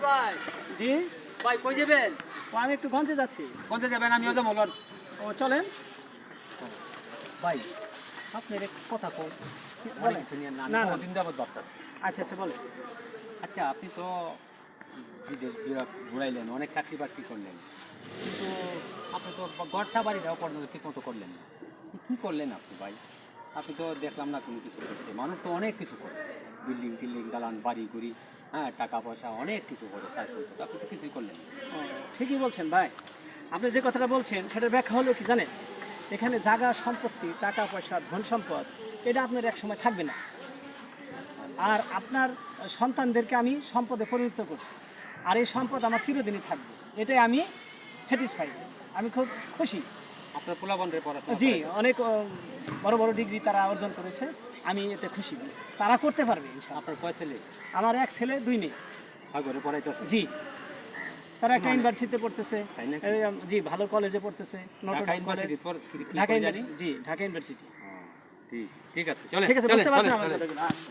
ভাই জি ভাই কই যাবেন? আমি একটু গঞ্জে যাচ্ছি। কোথায় যাবেন? আমিও যাবো লন। ও চলেন। ভাই আপনার এক কথা কই বলেন। না না, না। কদিন যাবত ভাবতেছি। আচ্ছা আচ্ছা বলেন। আচ্ছা আপনি তো বিদেশ ঘুরাইলেন, অনেক চাকরি বাকরি করলেন, কিন্তু আপনি তো ঘরটা বাড়িটাও পর্যন্ত ঠিক মতো করলেন না। কী করলেন আপনি ভাই? আপনি তো দেখলাম না কোনো কিছু করতে। মানুষ তো অনেক কিছু করে, বিল্ডিং টিল্ডিং দালান বাড়ি গুড়ি, হ্যাঁ টাকা পয়সা অনেক কিছু করে সাহায্য করতে, আপনি তো কিছুই করলেন না। ও, ঠিকই বলছেন ভাই। আপনি যে কথাটা বলছেন সেটার ব্যাখ্যা হলো কি জানেন, এখানে জায়গা সম্পত্তি টাকা পয়সা ধন সম্পদ এটা আপনার এক সময় থাকবে না। আর আপনার সন্তানদেরকে আমি সম্পদে পরিণত করছি, আর এই সম্পদ আমার চিরদিনই থাকবে, এটাই আমি স্যাটিসফাইড, আমি খুব খুশি। আপনার পোলাবন্ধের পড়াশোনা জি করাইতেছে। অনেক বড় বড় ডিগ্রি তারা অর্জন করেছে, আমি এতে খুশি। তারা করতে পারবে ইনশাআল্লাহ। আপনার কয় ছেলে? আমার এক ছেলে দুই মেয়ে। ঘরে পড়াইতেছে? জি, তারা একটা ইউনিভার্সিটিতে পড়তেছে। তাই নাকি? জি ভালো কলেজে পড়তেছে, Dhaka Notre Dame college, university Dhaka university. জি ঢাকা ইউনিভার্সিটি। ঠিক আছে, চলে ঠিক আছে, চলে বুঝতে পারছেন চলে আমার চলে। কথাগুলো? আচ্ছা।